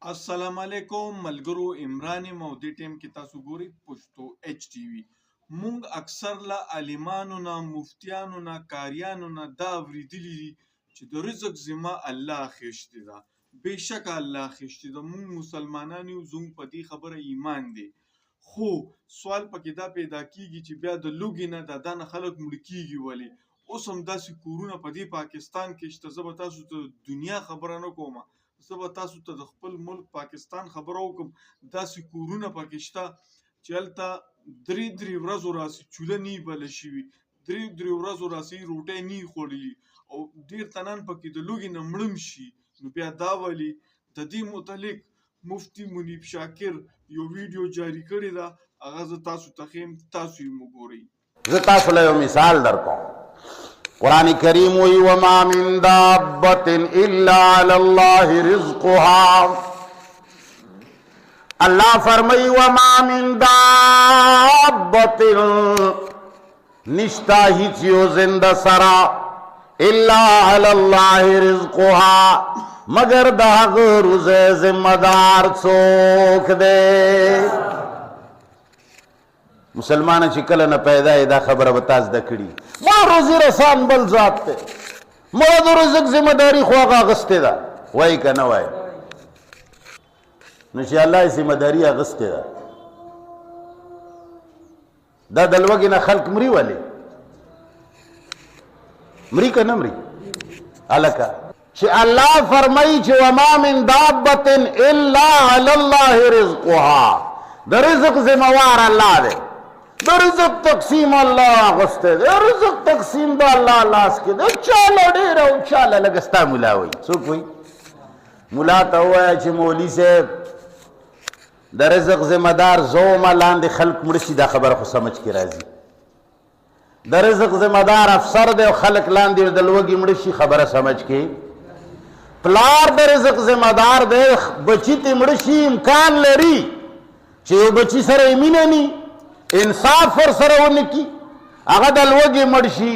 السلام علیکم ملګرو عمران یم او دې ټیم کې تاسو ګورئ پښتو ایچ ټي وي. مونږ اکثر له عالمانو نه مفتیانو نه کاریانو نه دا اورېدلي دي چې د رزق ذمه الله خېشتې ده. بېشکه الله خېشتې ده. مونږ مسلمانان یو، زموږ په دې خبره ایمان دی. خو سوال پکې دا پیدا کیږي چې بیا د لوږې نه د دا نه خلک مړه کیږي ولې؟ اوس هم داسې کورونه په دې پاکستان کې شته. زه به تاسو ته دنیا خبره نه کوم، زه به تاسو ته د خپل ملک پاکستان خبره وکم. داسې کورونه پکې شته چې هلته درې ورځو راسي چوله نه بله شوي، درې ورځو راسي روټۍ نه خوړلي او ډېر تنان پکې د لوږې نه مړم شي. نو بیا دا ولې؟ د دې متعلق مفتی منیب شاکر یو ویډیو جاری کړې ده، هغه زه تاسو ته ښیم، تاسو یې وګورئ. زه تاسو له یو مثال درکوم. قرآن کریم وی وما من دابت الا علی الله رزقها. اللہ فرمائی وما من دابت نشتا ہی چیو زندہ سرا الا علی اللہ رزقها مگر دا روز ذمہ دار څوک دے. مسلمان چې کله نه پیدا دا خبره به تاسو د کړي ما روزي رسان بل ذات ته ما د رزق ذمہ داری خو هغه اغستې ده. وای که نه وای؟ نو چې الله یې ذمہ داري اغستې ده دا د لوږې نه خلک مري ولې؟ مري که نه مري؟ هلکه چې الله فرمایي چې وما من دابة الا علی الله رزقها، د رزق ذمہ وار الله دی. د رزق تقسیم الله اغسته دی. رزق تقسیم د الله لاس کې دی. چاله ډېر او چاله لږ ستا ملا وایي. څوک وایي؟ ملا ته ووایه چې مولي صاحب د رزق ذمہ دار زومه لاندې خلک مړه شي، دا خبره خو سمجھ کې راځي. د رزق ذمہ دار افسر دی او خلک لاندې د لوږې مړه شي، خبره سمجھ کې. پلار د رزق ذمہ دار دی، بچي ته مړه شي امکان لري چې یو بچي سره یې مینه ني، انصاف ور سره ونه کی، هغه د لوږې مړ شي.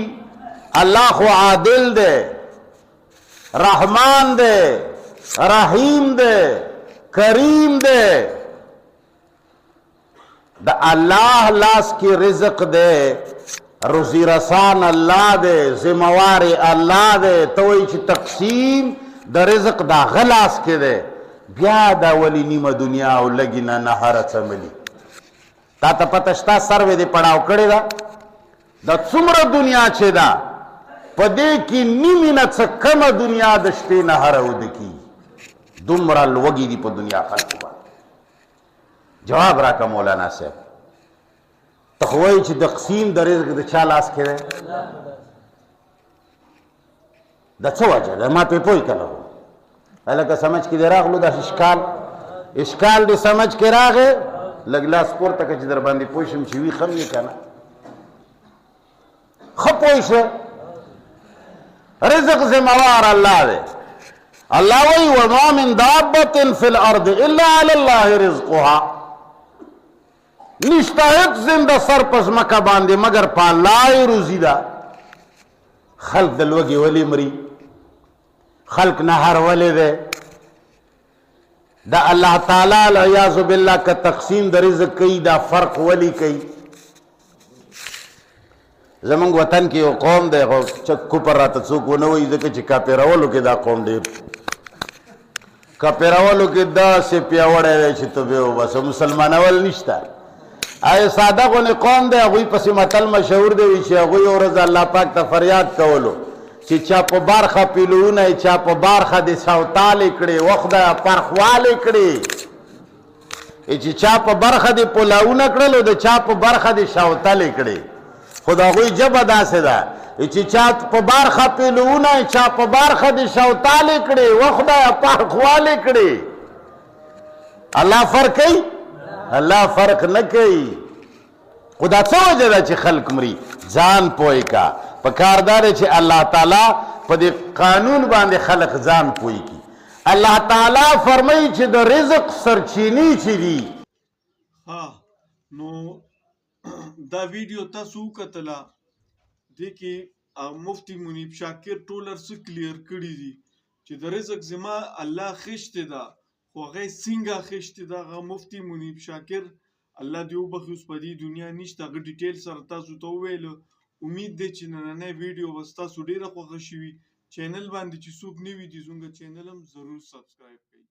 الله خو عادل دی، رحمان دی، رحیم دی، کریم دی. د الله لاس کې رزق دی، روزی رسان الله دی، ذمہوار الله دی. ته وایي چې تقسیم د رزق د هغه لاس کې دی، بیا دا ولی نیمه دنیا او لګي نه نهره څملي. تا ته پته شته سروې دې پړاو کړې ده د څومره دنیا چې ده په دې کې نیمې نه څه کمه دنیا د شپې نهره اوده کېږي. دومره لوږې دي په دنیا خلکو باندې. جواب راکړه مولانا صاحب، ته خو وایي چې تقسیم د رزق د چا لاس کې دی؟ د څه وجه ده؟ ما پې پوه که نه وم. هلکه سمجھ کې دې راغلو دا اشکال دې سمجھ کې راغی؟ لږ لاس پورته که چې در باندې پوه شم چې وي خم یې که نه. ښه پوه شه، رزق ذمہوار الله دی. الله وایي وما من دابة فی الارض الا علی الله رزقها. نشته هیڅ زنده سر په ځمکه باندې مګر په الله یې روزي ده. خلک د لوږې ولې مري؟ خلق نهر ولې دی؟ دا الله تعالی العیاذ بالله که تقسیم د رزق کوي دا فرق ولی کوي؟ زمونږ وطن کې یو قوم دی خو چکو پر راته څوک ونه وایي ځکه چې کاپیرولو کې دا قوم ډېر کاپیرولو کې داسې پیاوړی دی چې ته بیا وباسه مسلمانول نشته. آیا ساده غونې قوم دی، هغوی پسې متل مشهور دی وي چې هغوی یو ورځ الله پاک ته فریاد کولو چې چا په برخه پیلوونه چا په برخه د سوتالې کړې و خدایه پرخوالې کړې، چې چا په برخه د پلاونه کړل او د چا په برخه د شوتلې کړې. خو د هغوی ژبه داسې ده چې چا په برخه پیلوونه چا په برخه د شوتالې کړې و خدایه پرخوالې کړې. الله فرق کوي؟ الله فرق نه کوي. خو دا څه وجه ده چې خلک مري؟ ځان پوه کا. پکار دا دی چې الله تعالی په دې قانون باندې خلق ځان پوي کی. الله تعالی فرمایي چې د رزق سرچینې چې دي. نو دا ویډیو تاسو وکتله، دې کې مفتی منیب شاکر ټول څه کلیر کړي دي چې د رزق ذمه الله خېشتې ده، خو هغه څنګه اخیستې دغه مفتي منیب شاکر الله دې وبخښي اوس په دې دنیا نشته هغه ډیټیل سره تاسو ته وویلو امید دی چې نننۍ ویډیو به ستاسو ډیره خوښه شوي چینل باندې چې څوک نوي دي زموږ چینل هم ضرور سبسکرایب کړئ